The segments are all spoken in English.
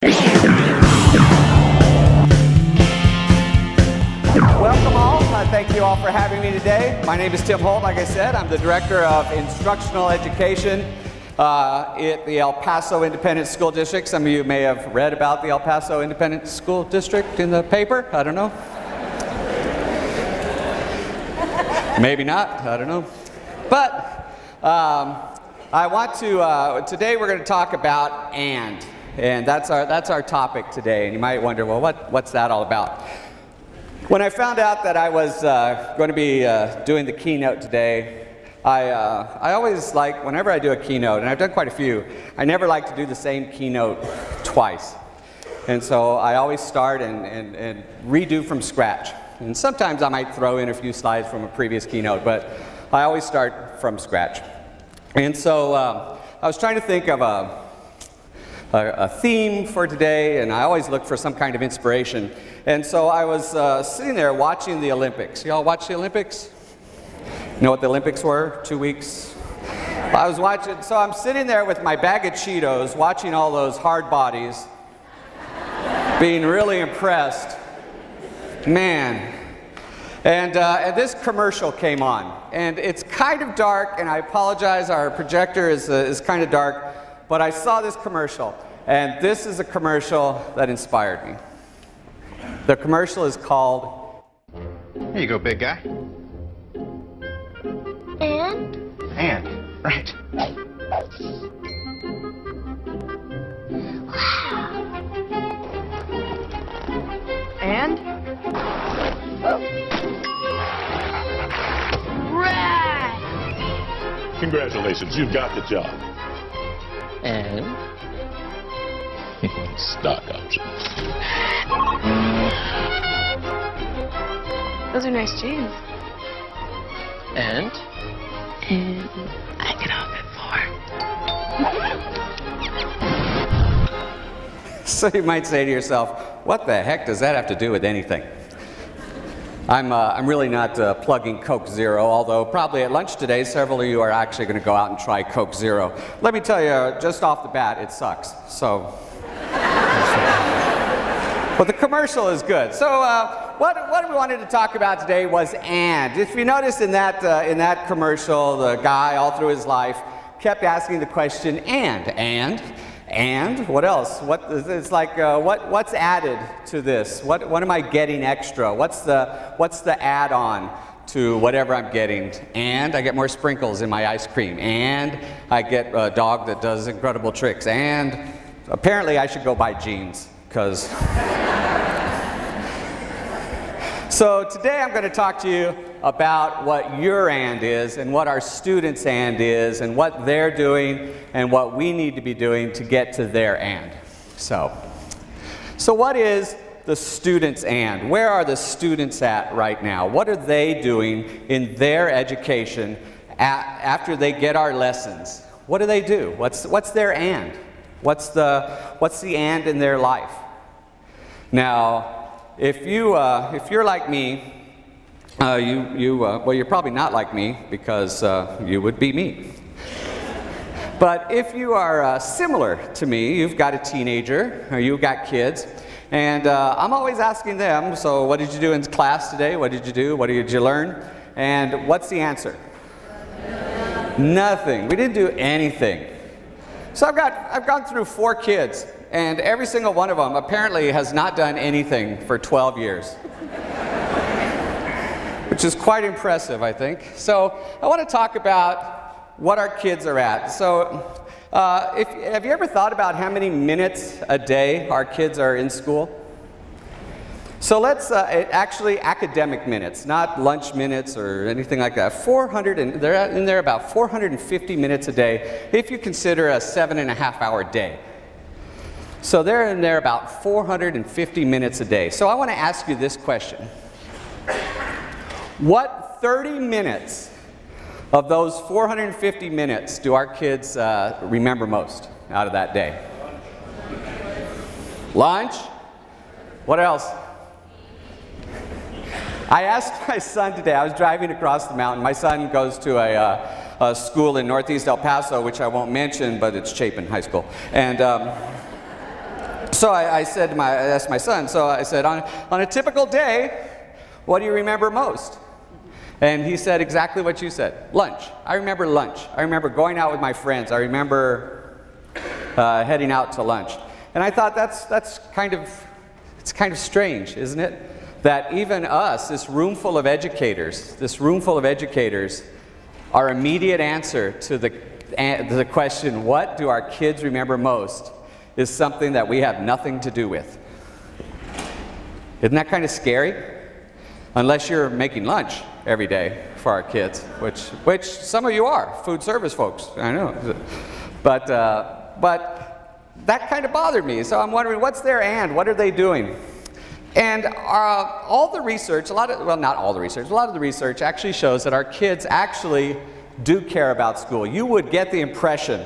Welcome all. Thank you all for having me today. My name is Tim Holt. Like I said, I'm the Director of Instructional Education at the El Paso Independent School District. Some of you may have read about the El Paso Independent School District in the paper. I don't know. Maybe not. I don't know. But I want to, today we're going to talk about and that's our topic today. And you might wonder, well, what's that all about? When I found out that I was going to be doing the keynote today, I always like, whenever I do a keynote, and I've done quite a few, I never like to do the same keynote twice. And so I always start and redo from scratch. And sometimes I might throw in a few slides from a previous keynote, but I always start from scratch. And so I was trying to think of a theme for today, and I always look for some kind of inspiration. And so I was sitting there watching the Olympics. Y'all watch the Olympics? You know what the Olympics were? 2 weeks? I was watching, so I'm sitting there with my bag of Cheetos, watching all those hard bodies, being really impressed. Man. And this commercial came on. And it's kind of dark, and I apologize, our projector is kind of dark, but I saw this commercial. And this is a commercial that inspired me. The commercial is called... Here you go, big guy. And, right. And? Right! Congratulations, you got the job. And? Stock options. Those are nice jeans. And? And I can open more. So you might say to yourself, what the heck does that have to do with anything? I'm really not plugging Coke Zero, although probably at lunch today, several of you are actually going to go out and try Coke Zero. Let me tell you, just off the bat, it sucks. So, but the commercial is good. So what we wanted to talk about today was and. If you notice in that commercial, the guy all through his life kept asking the question and what else? It's like what's added to this? What am I getting extra? What's the add-on to whatever I'm getting? And I get more sprinkles in my ice cream. And I get a dog that does incredible tricks. And apparently I should go buy jeans because. So today I'm going to talk to you about what your and is and what our students' and is and what they're doing and what we need to be doing to get to their and. So what is the students' and? Where are the students at right now? What are they doing in their education after they get our lessons? What do they do? What's their and? What's the and in their life? Now, if you're like me, well, you're probably not like me because you would be me. But if you are similar to me, you've got a teenager or you've got kids, and I'm always asking them, so what did you do in class today? What did you do? What did you learn? And what's the answer? Nothing. We didn't do anything. So I've gone through 4 kids, and every single one of them apparently has not done anything for 12 years. Which is quite impressive, I think. So I want to talk about what our kids are at. So have you ever thought about how many minutes a day our kids are in school? So let's, actually academic minutes, not lunch minutes or anything like that. They're in there about 450 minutes a day if you consider a 7.5-hour day. So they're in there about 450 minutes a day. So I want to ask you this question. What 30 minutes of those 450 minutes do our kids remember most out of that day? Lunch? What else? I asked my son today, I was driving across the mountain. My son goes to a school in northeast El Paso, which I won't mention, but it's Chapin High School. And So I asked my son, so I said, on a typical day, what do you remember most? And he said exactly what you said, lunch. I remember lunch. I remember going out with my friends. I remember heading out to lunch. And I thought it's kind of strange, isn't it? That even us, this room full of educators, our immediate answer to the question, what do our kids remember most, is something that we have nothing to do with. Isn't that kind of scary? Unless you're making lunch every day for our kids, which some of you are, food service folks, I know. But that kind of bothered me, so I'm wondering, what's their and? What are they doing? And all the research, not all the research, a lot of the research actually shows that our kids actually do care about school. You would get the impression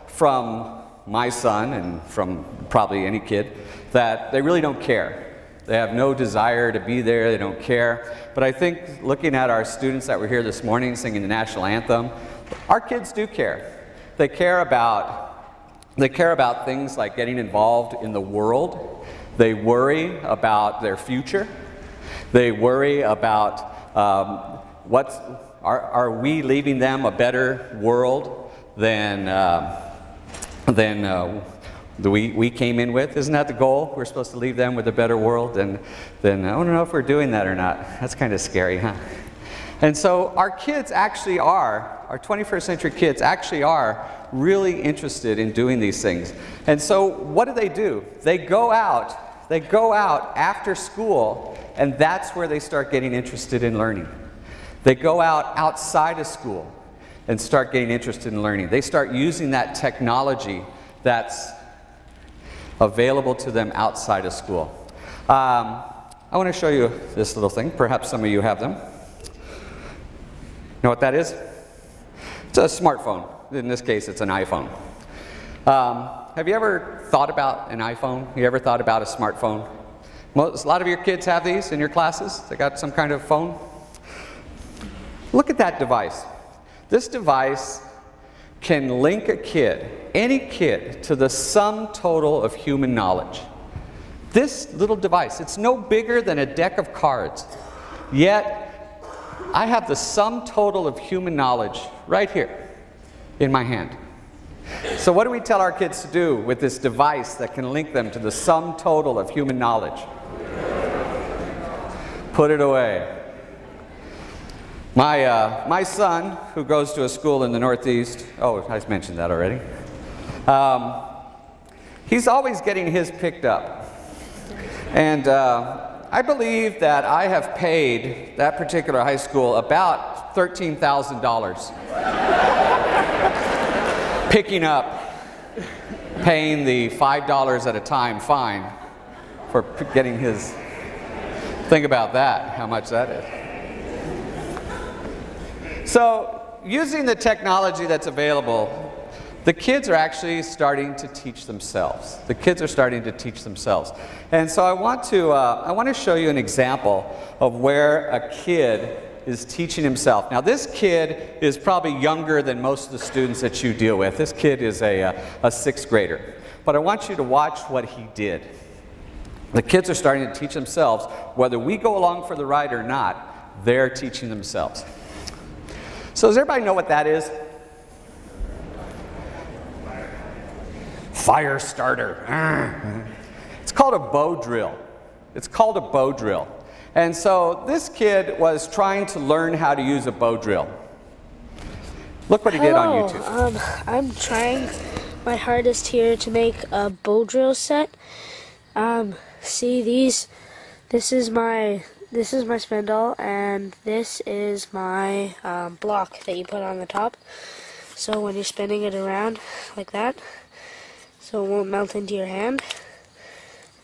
from my son and from probably any kid that they really don't care. They have no desire to be there, they don't care. But I think looking at our students that were here this morning singing the national anthem, our kids do care. They care about things like getting involved in the world. They worry about their future. They worry about are we leaving them a better world than we came in with? Isn't that the goal? We're supposed to leave them with a better world, and then I don't know if we're doing that or not. That's kind of scary, huh? And so our kids actually are, our 21st century kids actually are really interested in doing these things. And so what do? They go out after school, and that's where they start getting interested in learning. They go out outside of school and start getting interested in learning. They start using that technology that's available to them outside of school. I want to show you this little thing. Perhaps some of you have them. You know what that is? It's a smartphone. In this case, it's an iPhone. Have you ever thought about an iPhone? You ever thought about a smartphone? A lot of your kids have these in your classes. They got some kind of phone. Look at that device. This device can link a kid, any kid, to the sum total of human knowledge. This little device, it's no bigger than a deck of cards. Yet, I have the sum total of human knowledge right here in my hand. So what do we tell our kids to do with this device that can link them to the sum total of human knowledge? Put it away. My son, who goes to a school in the Northeast, oh, I mentioned that already, he's always getting his picked up. And I believe that I have paid that particular high school about $13,000. Picking up, paying the $5 at a time fine for getting his, think about that, how much that is. So, using the technology that's available, the kids are actually starting to teach themselves. The kids are starting to teach themselves. And so I want to show you an example of where a kid is teaching himself. Now this kid is probably younger than most of the students that you deal with. This kid is a 6th grader. But I want you to watch what he did. The kids are starting to teach themselves. Whether we go along for the ride or not, they're teaching themselves. So does everybody know what that is? Fire starter. It's called a bow drill. It's called a bow drill. And so this kid was trying to learn how to use a bow drill. Look what he did on YouTube. I'm trying my hardest here to make a bow drill set. See this is my spindle, and this is my block that you put on the top. So when you're spinning it around like that, so it won't melt into your hand.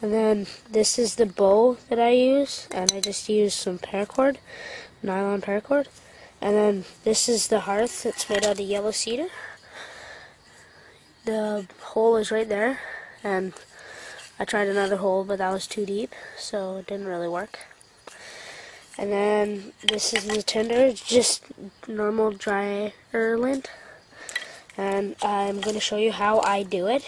And then this is the bow that I use, and I just use some paracord, nylon paracord. And then this is the hearth that's made out of yellow cedar. The hole is right there, and I tried another hole, but that was too deep, so it didn't really work. And then this is the tinder, just normal dry lint. And I'm going to show you how I do it.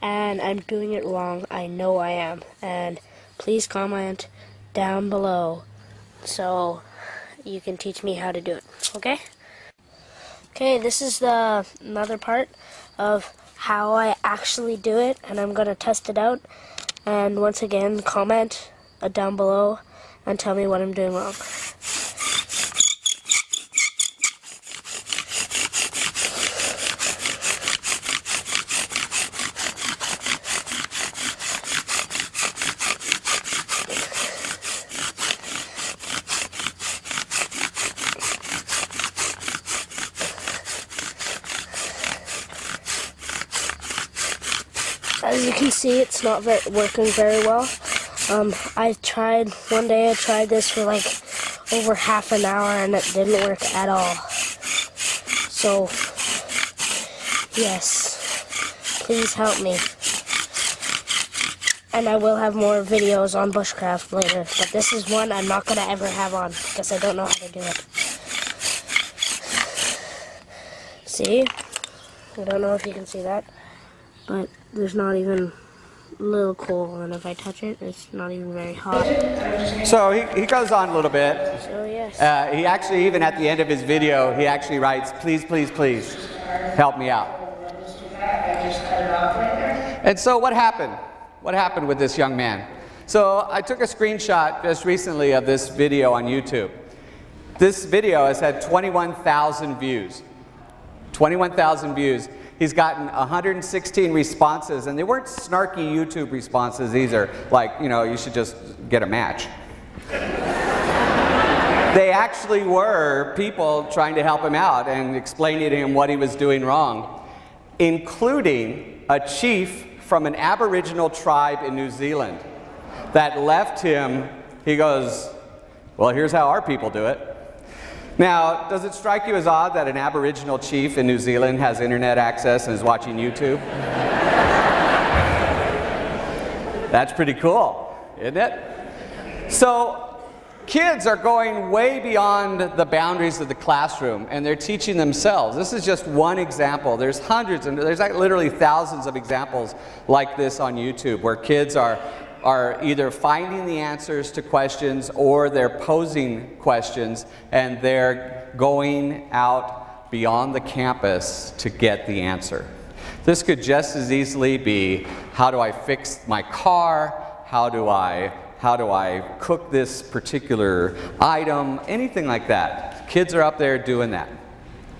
and I'm doing it wrong. I know I am. And please comment down below so you can teach me how to do it. Okay? Okay, this is another part of how I actually do it, and I'm going to test it out. And once again, comment down below and tell me what I'm doing wrong. As you can see, it's not working very well. One day I tried this for like over half an hour and it didn't work at all. So, yes, please help me. And I will have more videos on bushcraft later, but this is one I'm not going to ever have on because I don't know how to do it. See? I don't know if you can see that, but there's not even a little coal, and if I touch it, it's not even very hot. So he goes on a little bit. So yes. He actually, even at the end of his video, he actually writes, please, please, please, help me out. And so what happened? What happened with this young man? So I took a screenshot just recently of this video on YouTube. This video has had 21,000 views. 21,000 views. He's gotten 116 responses, and they weren't snarky YouTube responses. These are like, you know, you should just get a match. They actually were people trying to help him out and explaining to him what he was doing wrong, including a chief from an Aboriginal tribe in New Zealand that left him. He goes, well, here's how our people do it. Now, does it strike you as odd that an Aboriginal chief in New Zealand has internet access and is watching YouTube? That's pretty cool, isn't it? So, kids are going way beyond the boundaries of the classroom, and they're teaching themselves. This is just one example. There's hundreds, and there's like literally thousands of examples like this on YouTube, where kids are either finding the answers to questions or they're posing questions, and they're going out beyond the campus to get the answer. This could just as easily be, how do I fix my car? How do I cook this particular item? Anything like that. Kids are up there doing that.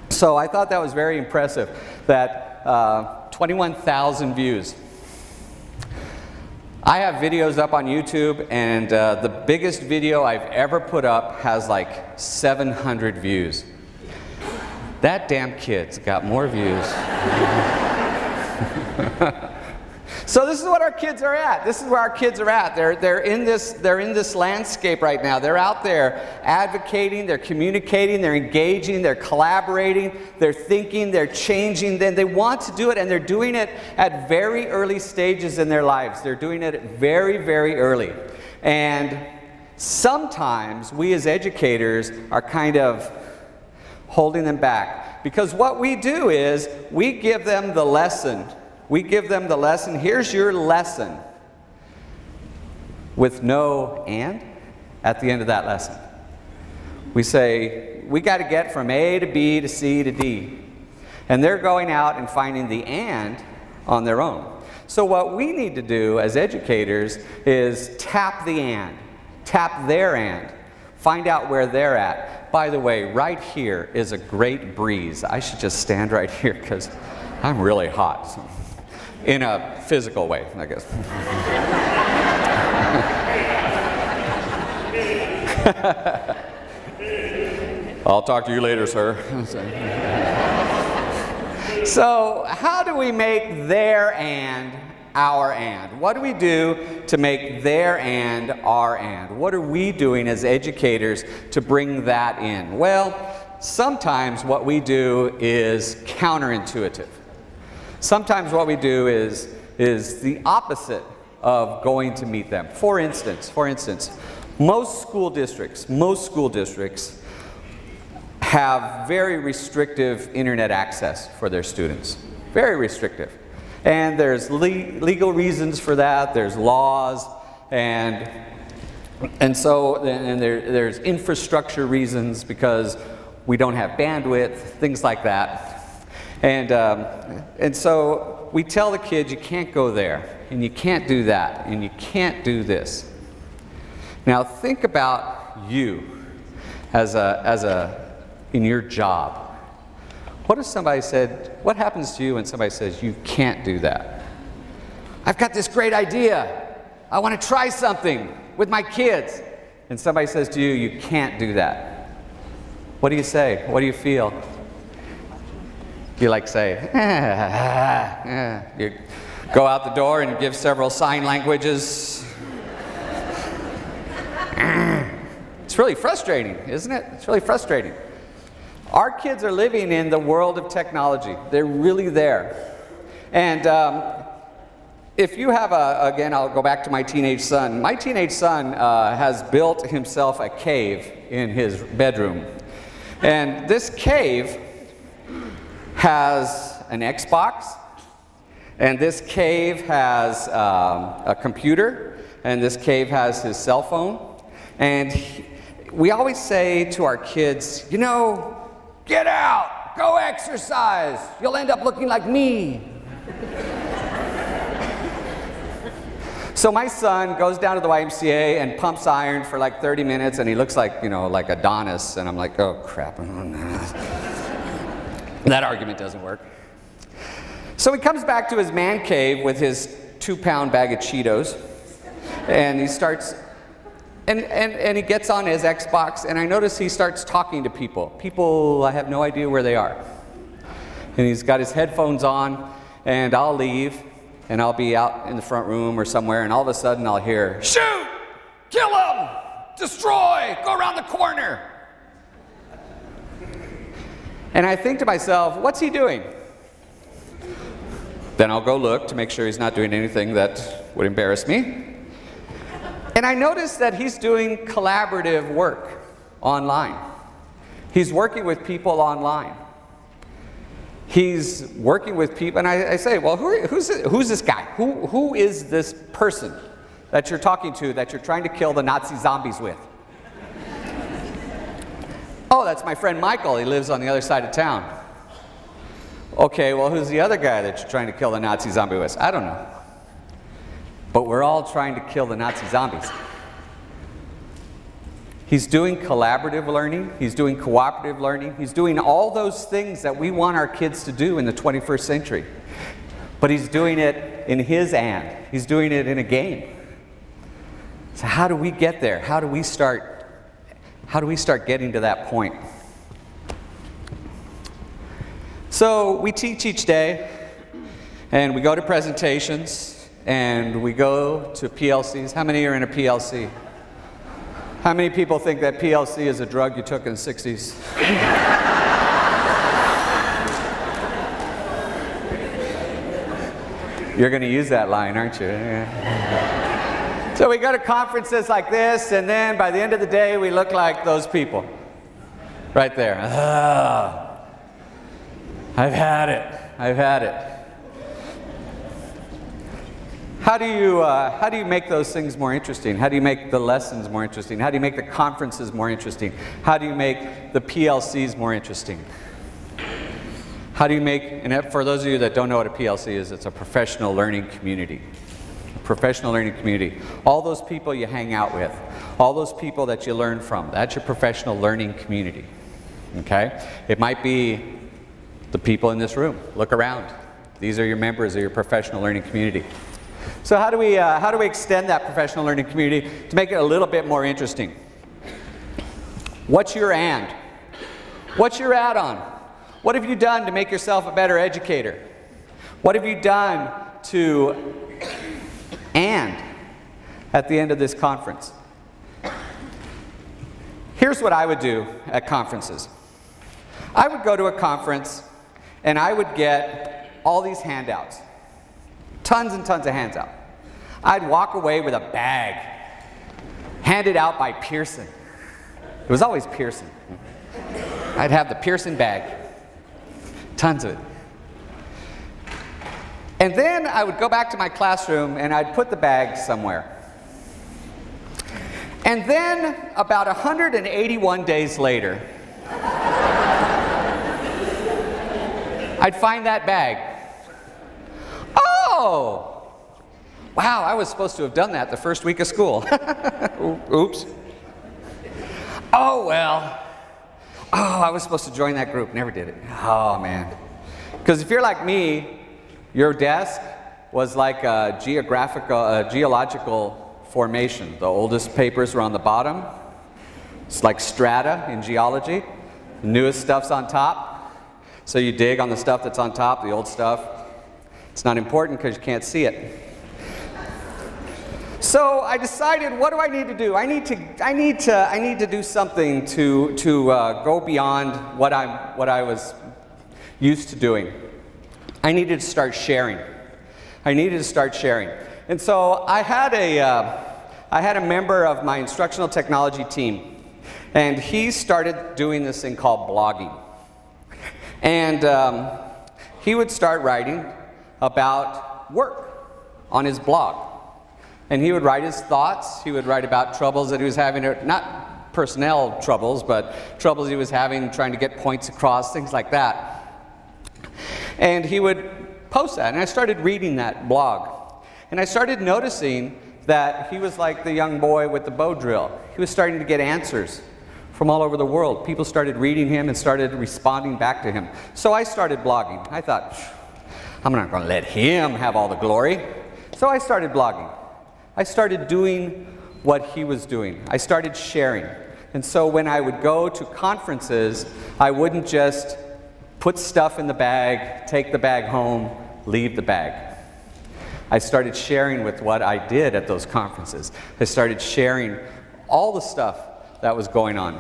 So I thought that was very impressive, that 21,000 views. I have videos up on YouTube, and the biggest video I've ever put up has like 700 views. That damn kid's got more views. So this is what our kids are at. This is where our kids are at. They're in this landscape right now. They're out there advocating, they're communicating, they're engaging, they're collaborating, they're thinking, they're changing. Then they want to do it, and they're doing it at very early stages in their lives. They're doing it very, very early. And sometimes we as educators are kind of holding them back, because what we do is we give them the lesson. We give them the lesson. Here's your lesson, with no and at the end of that lesson. We say, we got to get from A to B to C to D. And they're going out and finding the and on their own. So what we need to do as educators is tap the and, tap their and, find out where they're at. By the way, right here is a great breeze. I should just stand right here because I'm really hot. So. In a physical way, I guess. I'll talk to you later, sir. So, how do we make their and our and? What do we do to make their and our and? What are we doing as educators to bring that in? Well, sometimes what we do is counterintuitive. Sometimes what we do is the opposite of going to meet them. For instance, most school districts have very restrictive internet access for their students. Very restrictive. And there's legal reasons for that, there's laws, and there's infrastructure reasons because we don't have bandwidth, things like that. And so we tell the kids, you can't go there, and you can't do that, and you can't do this. Now think about you in your job. What if somebody said, what happens to you when somebody says, you can't do that? I've got this great idea. I want to try something with my kids. And somebody says to you, you can't do that. What do you say? What do you feel? You like say, you go out the door and give several sign languages. It's really frustrating, isn't it? It's really frustrating. Our kids are living in the world of technology. They're really there. And if you have again, I'll go back to my teenage son. My teenage son has built himself a cave in his bedroom. And this cave has an Xbox, and this cave has a computer, and this cave has his cell phone. And we always say to our kids, you know, get out, go exercise, you'll end up looking like me. So my son goes down to the YMCA and pumps iron for like 30 minutes, and he looks like, you know, like Adonis, and I'm like, oh crap. That argument doesn't work. So he comes back to his man cave with his 2-pound bag of Cheetos, and he starts, and he gets on his Xbox, and I notice he starts talking to people. People, I have no idea where they are. And he's got his headphones on, and I'll leave, and I'll be out in the front room or somewhere, and all of a sudden I'll hear, shoot, kill him, destroy, go around the corner. And I think to myself, what's he doing? Then I'll go look to make sure he's not doing anything that would embarrass me. And I notice that he's doing collaborative work online. He's working with people online. He's working with people, and I say, well, who's this guy? Who is this person that you're talking to, that you're trying to kill the Nazi zombies with? Oh, that's my friend Michael. He lives on the other side of town. Okay, well, who's the other guy that you're trying to kill the Nazi zombie with? I don't know. But we're all trying to kill the Nazi zombies. He's doing collaborative learning. He's doing cooperative learning. He's doing all those things that we want our kids to do in the 21st century. But he's doing it in his and. He's doing it in a game. So how do we get there? How do we start getting to that point? So we teach each day, and we go to presentations, and we go to PLCs. How many are in a PLC? How many people think that PLC is a drug you took in the 60s? You're going to use that line, aren't you? Yeah. So we go to conferences like this, and then by the end of the day, we look like those people. Right there. I've had it. I've had it. How do you make those things more interesting? How do you make the lessons more interesting? How do you make the conferences more interesting? How do you make the PLCs more interesting? How do you make, and for those of you that don't know what a PLC is, it's a professional learning community. Professional learning community. All those people you hang out with, all those people that you learn from, that's your professional learning community. Okay? It might be the people in this room. Look around. These are your members of your professional learning community. So how do we extend that professional learning community to make it a little bit more interesting? What's your and? What's your add-on? What have you done to make yourself a better educator? What have you done to and at the end of this conference? Here's what I would do at conferences. I would go to a conference and I would get all these handouts. Tons and tons of handouts. I'd walk away with a bag handed out by Pearson. It was always Pearson. I'd have the Pearson bag. Tons of it. And then I would go back to my classroom and I'd put the bag somewhere. And then about 181 days later, I'd find that bag. Oh! Wow, I was supposed to have done that the first week of school. Oops. Oh, well. Oh, I was supposed to join that group. Never did it. Oh, man. Because if you're like me, your desk was like a geological formation. The oldest papers were on the bottom. It's like strata in geology. The newest stuff's on top. So you dig on the stuff that's on top, the old stuff. It's not important because you can't see it. So I decided, what do I need to do? I need to do something to go beyond what I was used to doing. I needed to start sharing. And so I had a member of my instructional technology team, and he started doing this thing called blogging. And he would start writing about work on his blog. And he would write his thoughts. He would write about troubles that he was having, not personnel troubles, but troubles he was having trying to get points across, things like that. And he would post that, and I started reading that blog. And I started noticing that he was like the young boy with the bow drill. He was starting to get answers from all over the world. People started reading him and started responding back to him. So I started blogging. I thought, I'm not going to let him have all the glory. So I started blogging. I started doing what he was doing. I started sharing. And so when I would go to conferences, I wouldn't just put stuff in the bag, take the bag home, leave the bag. I started sharing with what I did at those conferences. I started sharing all the stuff that was going on.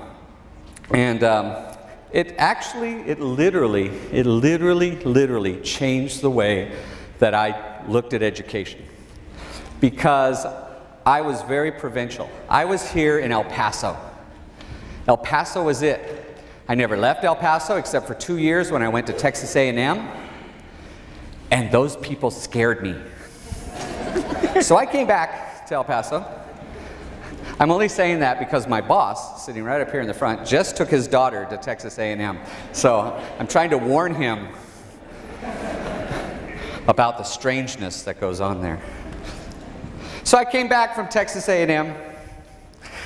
And it literally changed the way that I looked at education. Because I was very provincial. I was here in El Paso. El Paso was it. I never left El Paso except for 2 years when I went to Texas A&M. And those people scared me. So I came back to El Paso. I'm only saying that because my boss, sitting right up here in the front, just took his daughter to Texas A&M. So I'm trying to warn him about the strangeness that goes on there. So I came back from Texas A&M,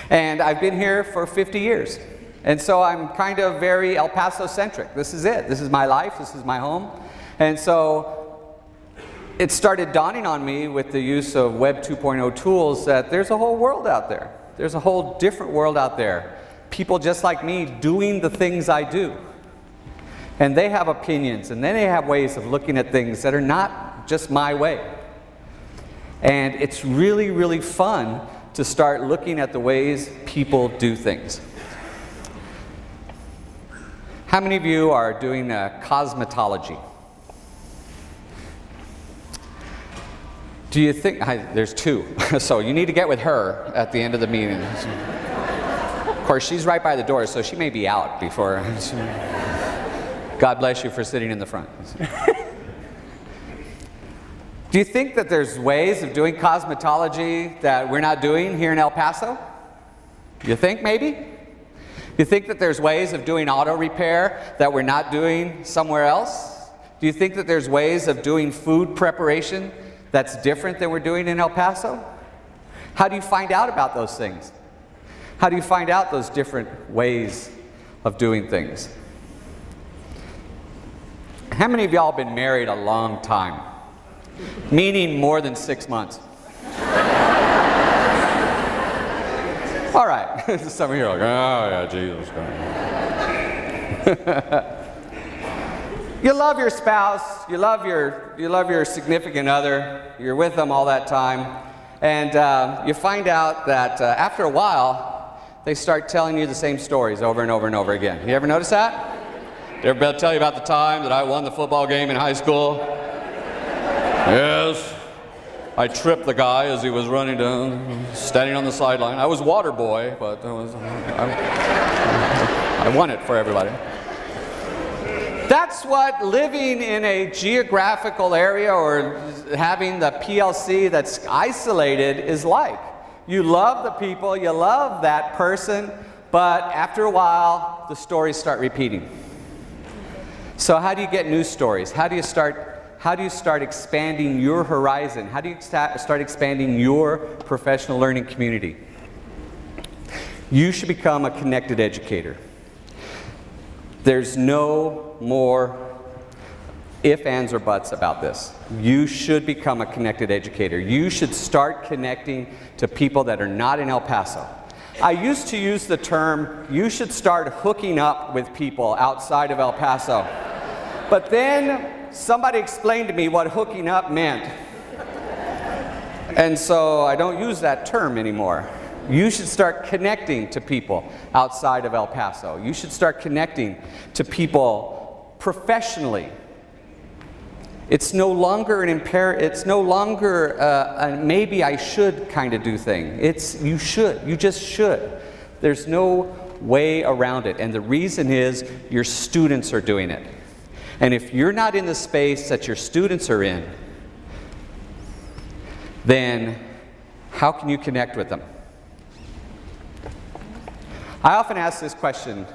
and I've been here for 50 years. And so I'm kind of very El Paso-centric. This is it. This is my life. This is my home. And so it started dawning on me with the use of Web 2.0 tools that there's a whole world out there. There's a whole different world out there. People just like me doing the things I do. And they have opinions, and then they have ways of looking at things that are not just my way. And it's really, really fun to start looking at the ways people do things. How many of you are doing cosmetology? Do you think, there's two, so you need to get with her at the end of the meeting. Of course, she's right by the door, so she may be out before. God bless you for sitting in the front. Do you think that there's ways of doing cosmetology that we're not doing here in El Paso? You think maybe? You think that there's ways of doing auto repair that we're not doing somewhere else? Do you think that there's ways of doing food preparation that's different than we're doing in El Paso? How do you find out about those things? How do you find out those different ways of doing things? How many of y'all been married a long time? Meaning more than 6 months. All right. Some of you are like, oh yeah, Jesus Christ. You love your spouse, you love your significant other, you're with them all that time, and you find out that after a while, they start telling you the same stories over and over and over again. You ever notice that? Did everybody tell you about the time that I won the football game in high school? Yes, I tripped the guy as he was running down, standing on the sideline. I was water boy, but I won it for everybody. that's what living in a geographical area or having the PLC that's isolated is like. You love the people, you love that person, but after a while, the stories start repeating. So how do you get new stories? How do you start expanding your horizon? How do you start expanding your professional learning community? You should become a connected educator. There's no more ifs, ands, or buts about this. You should become a connected educator. You should start connecting to people that are not in El Paso. I used to use the term, you should start hooking up with people outside of El Paso. But then somebody explained to me what hooking up meant. And so I don't use that term anymore. You should start connecting to people outside of El Paso. You should start connecting to people professionally. It's no longer it's no longer a maybe I should kind of do thing. It's you should. You just should. There's no way around it. And the reason is your students are doing it. And if you're not in the space that your students are in, then how can you connect with them? I often ask this question,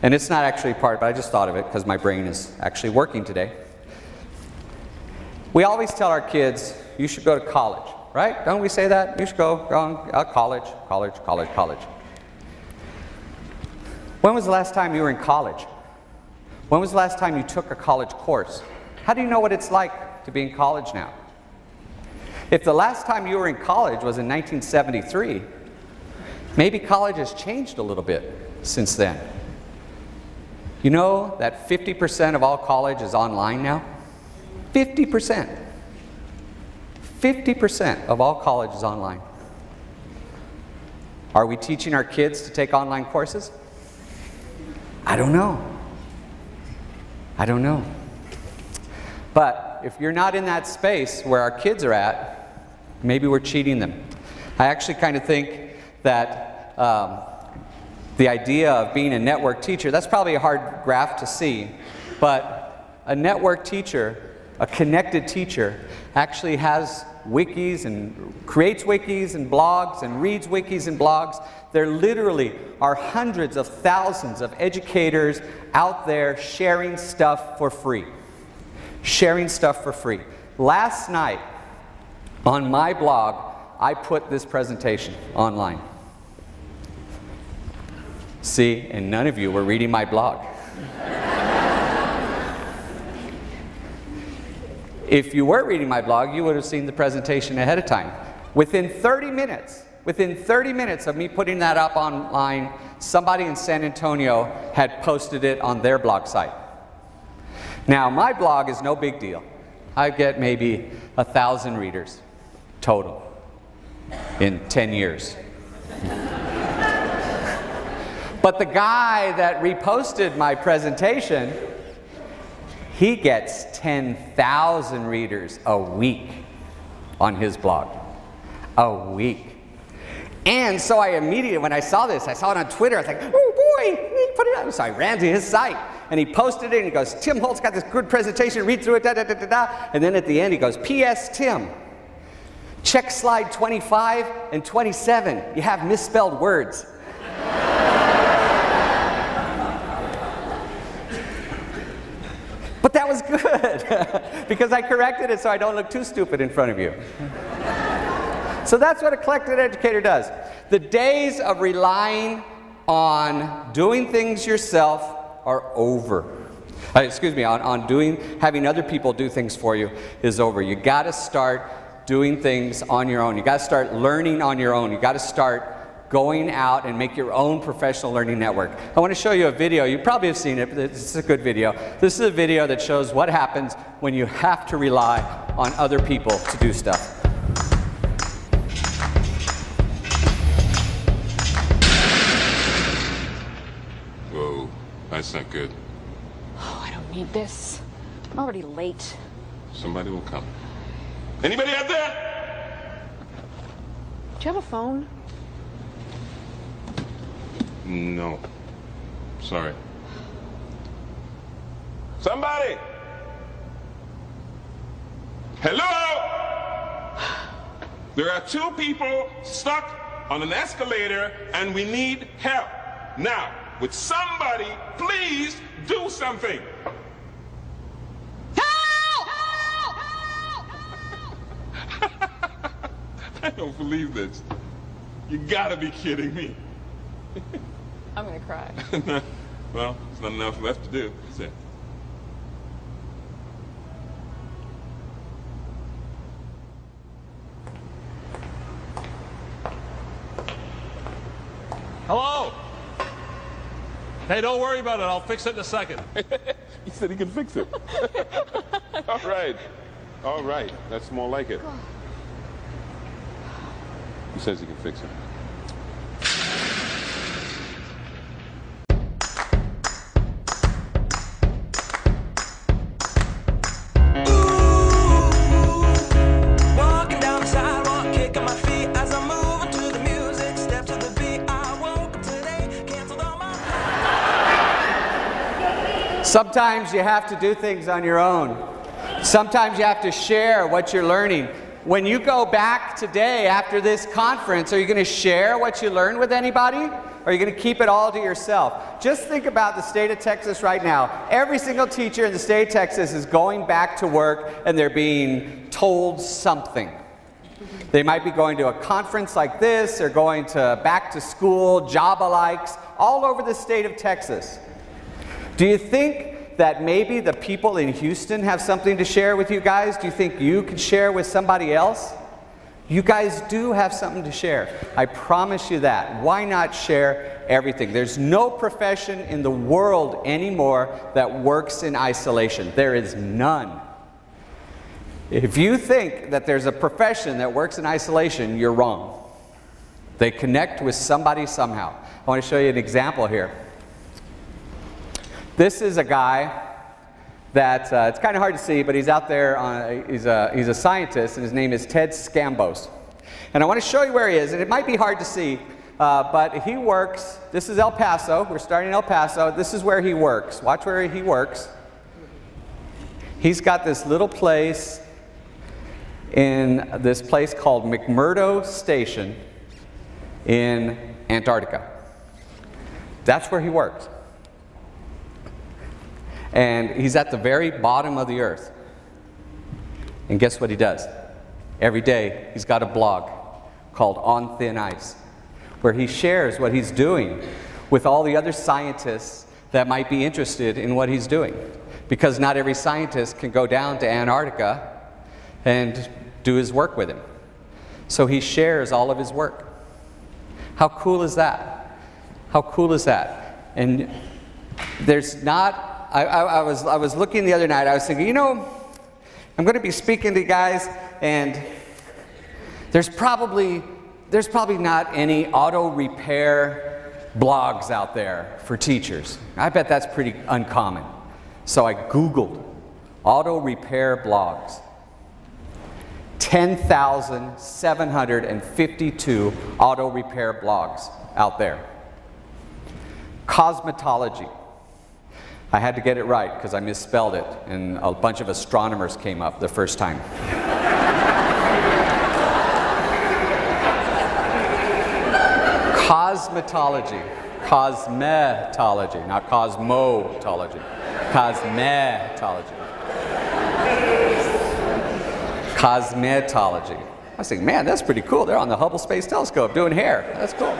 and it's not actually part, but I just thought of it because my brain is actually working today. We always tell our kids, you should go to college, right? Don't we say that? You should go on college, college, college, college. When was the last time you were in college? When was the last time you took a college course? How do you know what it's like to be in college now? If the last time you were in college was in 1973, maybe college has changed a little bit since then. You know that 50% of all college is online now? 50%. 50% of all college is online. Are we teaching our kids to take online courses? I don't know. I don't know. But if you're not in that space where our kids are at, maybe we're cheating them. I actually kind of think that the idea of being a network teacher, that's probably a hard graph to see, but a network teacher, a connected teacher, actually has wikis and creates wikis and blogs and reads wikis and blogs. There literally are hundreds of thousands of educators out there sharing stuff for free. Sharing stuff for free. Last night on my blog, I put this presentation online. See, and none of you were reading my blog. If you were reading my blog, you would have seen the presentation ahead of time. Within 30 minutes of me putting that up online, somebody in San Antonio had posted it on their blog site. Now, my blog is no big deal. I get maybe 1,000 readers total in 10 years. But the guy that reposted my presentation, he gets 10,000 readers a week on his blog. A week. And so I immediately, when I saw this, I saw it on Twitter, I was like, oh boy, he put it up. So I ran to his site, and he posted it, and he goes, Tim Holt's got this good presentation, read through it, da da da da da. And then at the end he goes, P.S. Tim, check slide 25 and 27. You have misspelled words. But that was good, because I corrected it so I don't look too stupid in front of you. So that's what a connected educator does. The days of relying on doing things yourself are over. Having other people do things for you is over. You got to start doing things on your own. You got to start learning on your own. You got to start going out and make your own professional learning network. I want to show you a video. You probably have seen it, but this is a good video. This is a video that shows what happens when you have to rely on other people to do stuff. Whoa, that's not good. Oh, I don't need this. I'm already late. Somebody will come. Anybody out there? Do you have a phone? No. Sorry. Somebody! Hello? There are 2 people stuck on an escalator and we need help. Now, would somebody please do something? Help! I don't believe this. You gotta be kidding me. I'm gonna cry. Well, there's not enough left to do, is it? Hello? Hey, don't worry about it. I'll fix it in a second. He said he can fix it. All right. All right. That's more like it. He says he can fix it. Sometimes you have to do things on your own. Sometimes you have to share what you're learning. When you go back today after this conference, are you going to share what you learned with anybody? Or are you going to keep it all to yourself? Just think about the state of Texas right now. Every single teacher in the state of Texas is going back to work and they're being told something. They might be going to a conference like this, or going to back to school, job-alikes, all over the state of Texas. Do you think that maybe the people in Houston have something to share with you guys? Do you think you could share with somebody else? You guys do have something to share. I promise you that. Why not share everything? There's no profession in the world anymore that works in isolation. There is none. If you think that there's a profession that works in isolation, you're wrong. They connect with somebody somehow. I want to show you an example here. This is a guy that, it's kind of hard to see, but he's out there, he's a scientist, and his name is Ted Scambos. And I want to show you where he is, and it might be hard to see, but he works, this is El Paso, we're starting in El Paso, this is where he works. Watch where he works. He's got this little place in this place called McMurdo Station in Antarctica. That's where he works. And he's at the very bottom of the earth. And guess what he does? Every day he's got a blog called On Thin Ice, where he shares what he's doing with all the other scientists that might be interested in what he's doing. Because not every scientist can go down to Antarctica and do his work with him. So he shares all of his work. How cool is that? How cool is that? And there's not, I was looking the other night, I was thinking, you know, I'm going to be speaking to guys, and there's probably not any auto repair blogs out there for teachers. I bet that's pretty uncommon. So I Googled auto repair blogs. 10,752 auto repair blogs out there. Cosmetology. I had to get it right because I misspelled it, and a bunch of astronomers came up the first time. Cosmetology. Cosmetology, not cosmotology. Cosmetology. Cosmetology. I was thinking, man, that's pretty cool. They're on the Hubble Space Telescope doing hair. That's cool.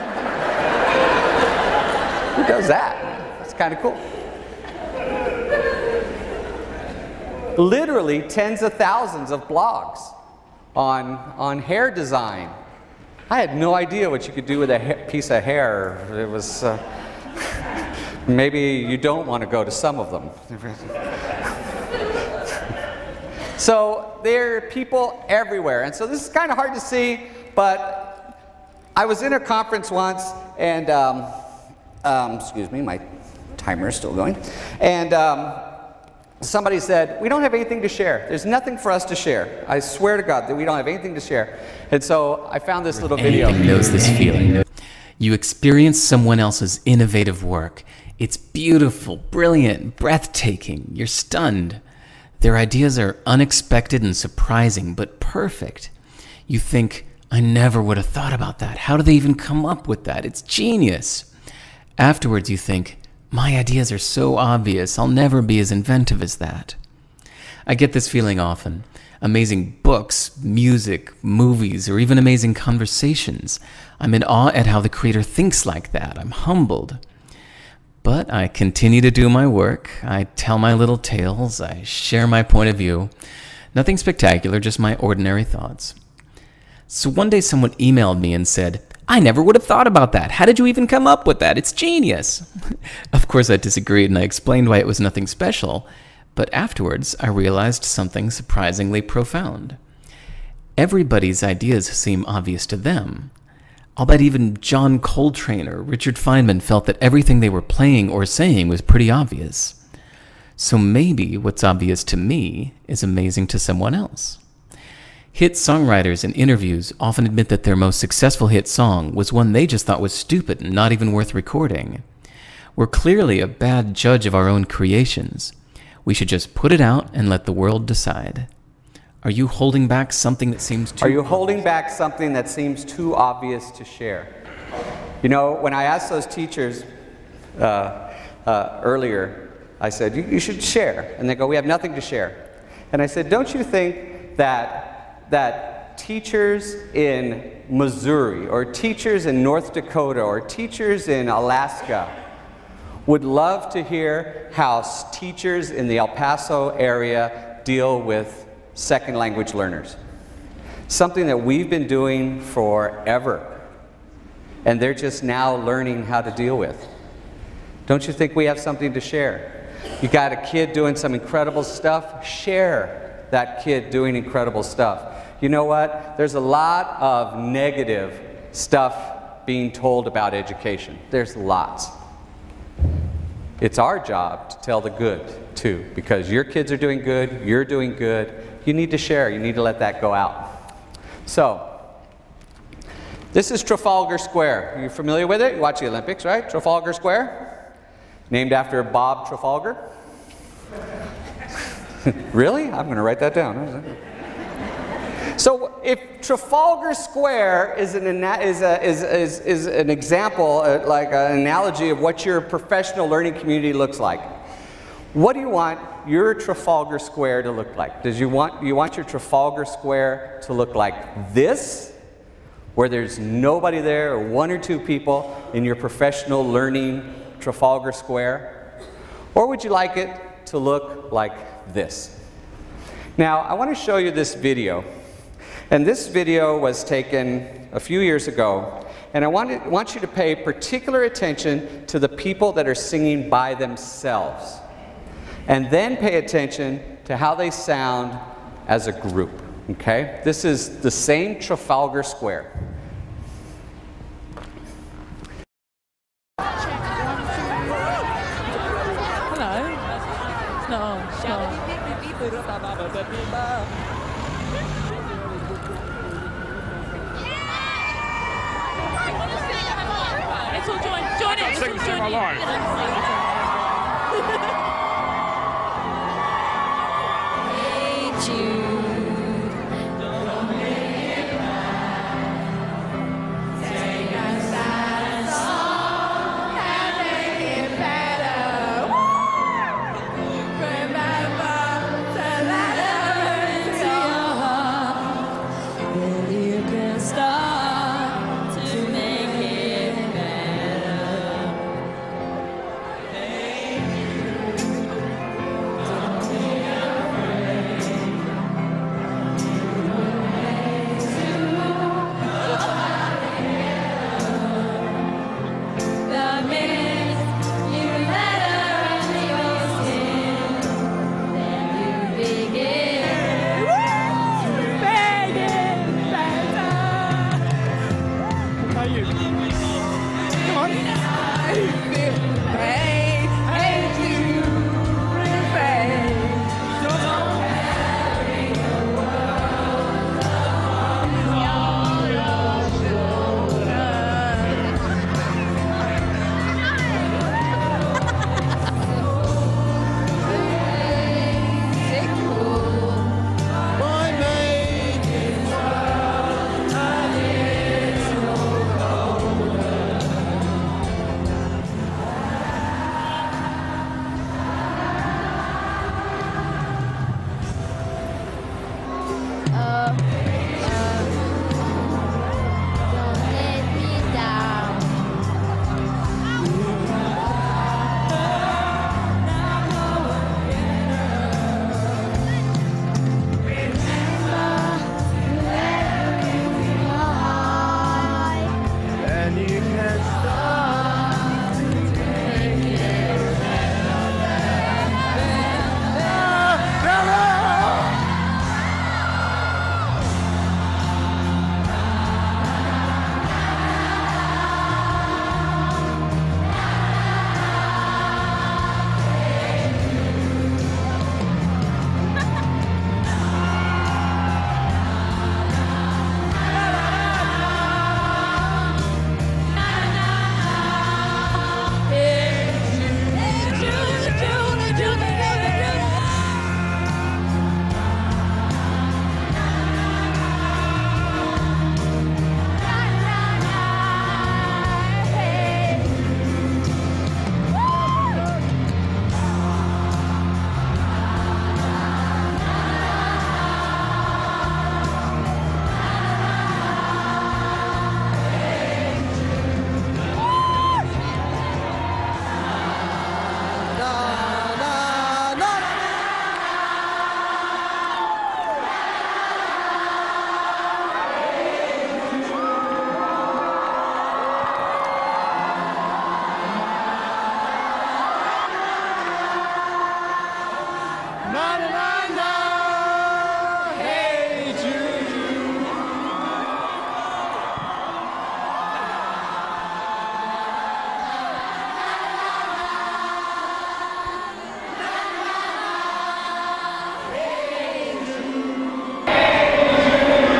Who does that? That's kind of cool. Literally tens of thousands of blogs on hair design. I had no idea what you could do with a piece of hair. It was, maybe you don't want to go to some of them. So there are people everywhere. And so this is kind of hard to see, but I was in a conference once, and, excuse me, my timer is still going. And somebody said, we don't have anything to share. There's nothing for us to share. I swear to God that we don't have anything to share. And so I found this little video. Anyone knows this feeling. You experience someone else's innovative work, It's beautiful, brilliant, breathtaking. You're stunned. Their ideas are unexpected and surprising, but perfect. You think, I never would have thought about that. How do they even come up with that? It's genius. Afterwards, you think, my ideas are so obvious. I'll never be as inventive as that. I get this feeling often. Amazing books, music, movies, or even amazing conversations. I'm in awe at how the creator thinks like that. I'm humbled. But I continue to do my work. I tell my little tales. I share my point of view. Nothing spectacular, just my ordinary thoughts. So one day someone emailed me and said, I never would have thought about that. How did you even come up with that? It's genius. Of course, I disagreed and I explained why it was nothing special. But afterwards, I realized something surprisingly profound. Everybody's ideas seem obvious to them. I'll bet even John Coltrane or Richard Feynman felt that everything they were playing or saying was pretty obvious. So maybe what's obvious to me is amazing to someone else. Hit songwriters in interviews often admit that their most successful hit song was one they just thought was stupid and not even worth recording. We're clearly a bad judge of our own creations. We should just put it out and let the world decide. Are you holding back something that seems too obvious to share? You know, when I asked those teachers earlier, I said, you should share. And they go, we have nothing to share. And I said, don't you think that teachers in Missouri or teachers in North Dakota or teachers in Alaska would love to hear how teachers in the El Paso area deal with second language learners? Something that we've been doing forever, and they're just now learning how to deal with. Don't you think we have something to share? You got a kid doing some incredible stuff, share that kid doing incredible stuff. You know what? There's a lot of negative stuff being told about education. There's lots. It's our job to tell the good, too, because your kids are doing good, you're doing good. You need to share. You need to let that go out. So, this is Trafalgar Square. Are you familiar with it? You watch the Olympics, right? Trafalgar Square, named after Bob Trafalgar. Really? I'm going to write that down. So if Trafalgar Square is an example, like an analogy of what your professional learning community looks like, what do you want your Trafalgar Square to look like? Do you want your Trafalgar Square to look like this, where there's nobody there or one or two people in your professional learning Trafalgar Square? Or would you like it to look like this? Now, I want to show you this video. And this video was taken a few years ago, and I want you to pay particular attention to the people that are singing by themselves, and then pay attention to how they sound as a group, okay? This is the same Trafalgar Square.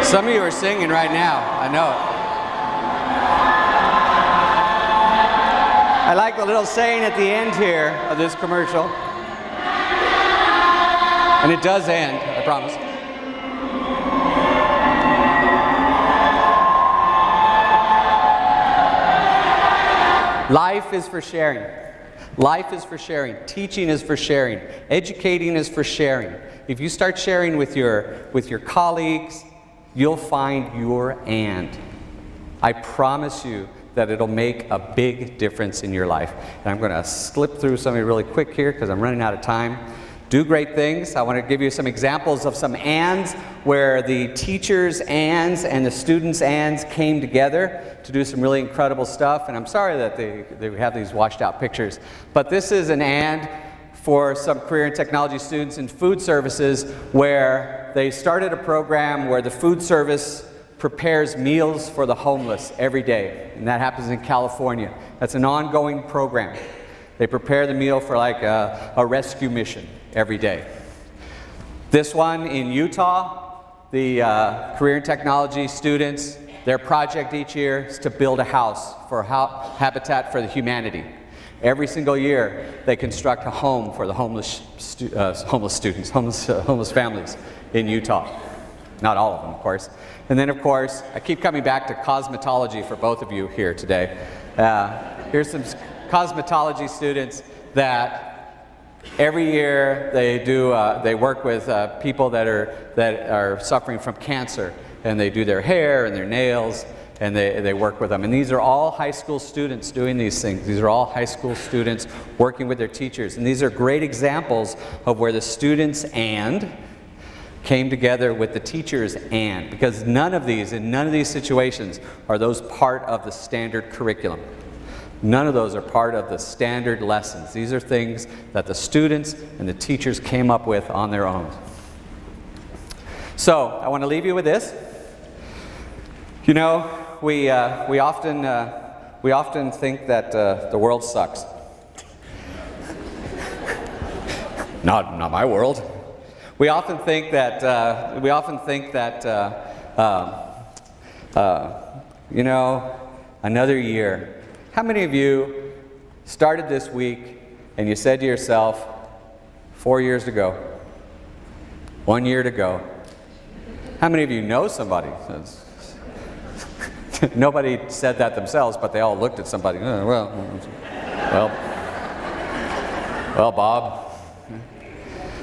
Some of you are singing right now. I know it. I like the little saying at the end here of this commercial. And it does end, I promise. Life is for sharing. Life is for sharing. Teaching is for sharing. Educating is for sharing. If you start sharing with your colleagues, you'll find your and. I promise you that it'll make a big difference in your life. And I'm going to slip through something really quick here because I'm running out of time. Do great things. I want to give you some examples of some ands where the teachers' ands and the students' ands came together to do some really incredible stuff. And I'm sorry that they have these washed out pictures. But this is an and for some career and technology students in food services where they started a program where the food service prepares meals for the homeless every day. And that happens in California. That's an ongoing program. They prepare the meal for like a rescue mission every day. This one in Utah, the career and technology students, their project each year is to build a house for Habitat for Humanity. Every single year, they construct a home for the homeless families in Utah. Not all of them, of course. And then, of course, I keep coming back to cosmetology for both of you here today. Here's some cosmetology students that every year they work with people that are suffering from cancer, and they do their hair and their nails, and they work with them. And these are all high school students doing these things. These are all high school students working with their teachers. And these are great examples of where the students and came together with the teachers and, because in none of these situations are those part of the standard curriculum. None of those are part of the standard lessons. These are things that the students and the teachers came up with on their own. So I want to leave you with this. You know, we often think that the world sucks. Not my world. We often think that you know, another year. How many of you started this week and you said to yourself, 4 years to go, 1 year to go? How many of you know somebody? Nobody said that themselves, but they all looked at somebody. Oh, well, Bob.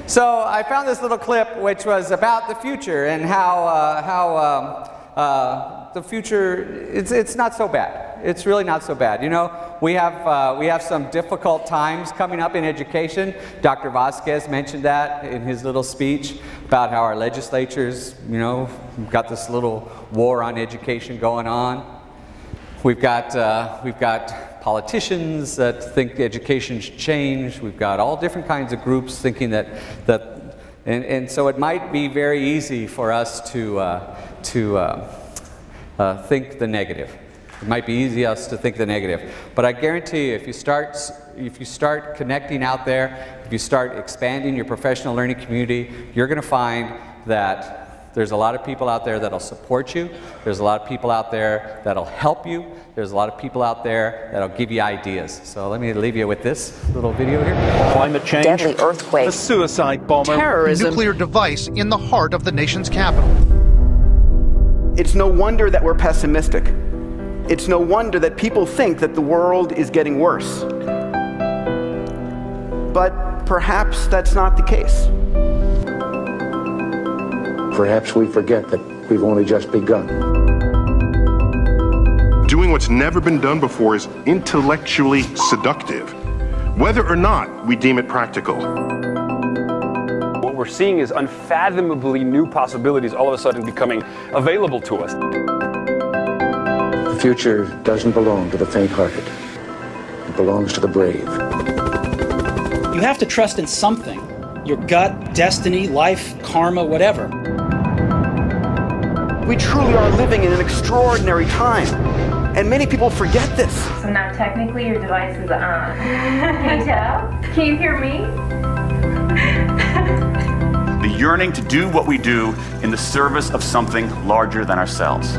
So I found this little clip which was about the future and how the future, it's not so bad. It's really not so bad. You know, we have some difficult times coming up in education. Dr. Vasquez mentioned that in his little speech about how our legislatures, you know, got this little war on education going on. We've got politicians that think education should change. We've got all different kinds of groups thinking and so it might be very easy for us to think the negative. It might be easy for us to think the negative. But I guarantee you, if you start connecting out there, if you start expanding your professional learning community, you're going to find that there's a lot of people out there that'll support you. There's a lot of people out there that'll help you. There's a lot of people out there that'll give you ideas. So let me leave you with this little video here. Climate change, deadly earthquake, a suicide bomber, terrorism, nuclear device in the heart of the nation's capital. It's no wonder that we're pessimistic. It's no wonder that people think that the world is getting worse. But perhaps that's not the case. Perhaps we forget that we've only just begun. Doing what's never been done before is intellectually seductive, whether or not we deem it practical. What we're seeing is unfathomably new possibilities all of a sudden becoming available to us. The future doesn't belong to the faint-hearted. It belongs to the brave. You have to trust in something. Your gut, destiny, life, karma, whatever. We truly are living in an extraordinary time, and many people forget this. So now technically your device is on. Can you tell? Can you hear me? The yearning to do what we do in the service of something larger than ourselves.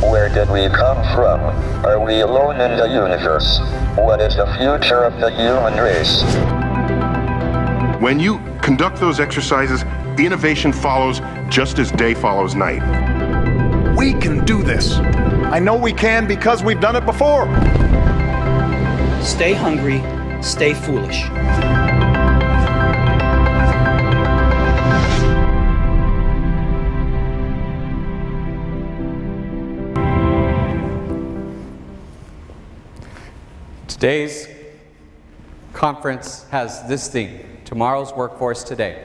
Where did we come from? Are we alone in the universe? What is the future of the human race? When you conduct those exercises, innovation follows just as day follows night. We can do this. I know we can because we've done it before. Stay hungry, stay foolish. Today's conference has this theme, Tomorrow's Workforce Today.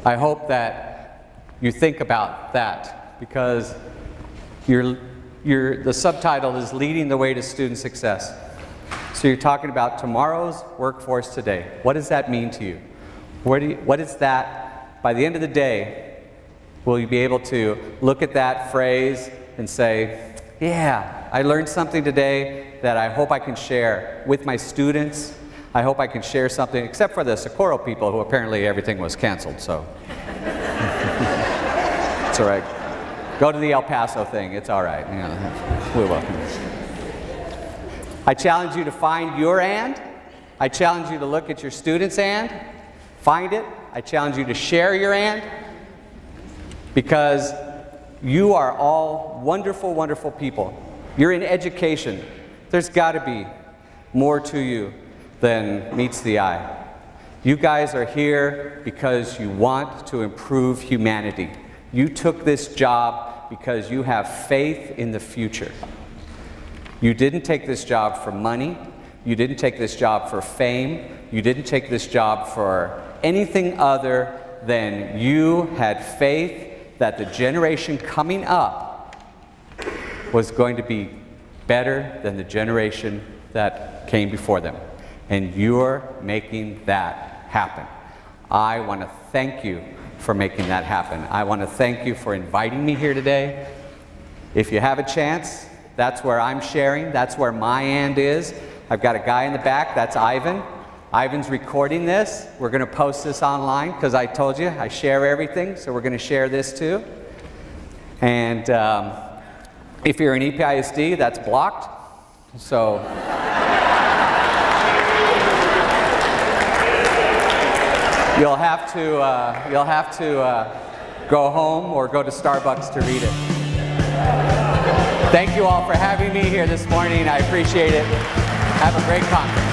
I hope that you think about that because the subtitle is Leading the Way to Student Success. So you're talking about tomorrow's workforce today. What does that mean to you? What is that, by the end of the day, will you be able to look at that phrase and say, yeah, I learned something today that I hope I can share with my students. I hope I can share something, except for the Socorro people who apparently everything was canceled, so. It's all right. Go to the El Paso thing, it's all right. We're welcome. I challenge you to find your and. I challenge you to look at your students' and, find it. I challenge you to share your and, because you are all wonderful, wonderful people. You're in education. There's got to be more to you than meets the eye. You guys are here because you want to improve humanity. You took this job because you have faith in the future. You didn't take this job for money. You didn't take this job for fame. You didn't take this job for anything other than you had faith that the generation coming up was going to be better than the generation that came before them. And you're making that happen. I want to thank you for making that happen. I want to thank you for inviting me here today. If you have a chance, that's where I'm sharing. That's where my and is. I've got a guy in the back, that's Ivan. Ivan's recording this. We're going to post this online because I told you I share everything, so we're going to share this too. And if you're an EPISD, that's blocked. So you'll have to go home or go to Starbucks to read it. Thank you all for having me here this morning. I appreciate it. Have a great conference.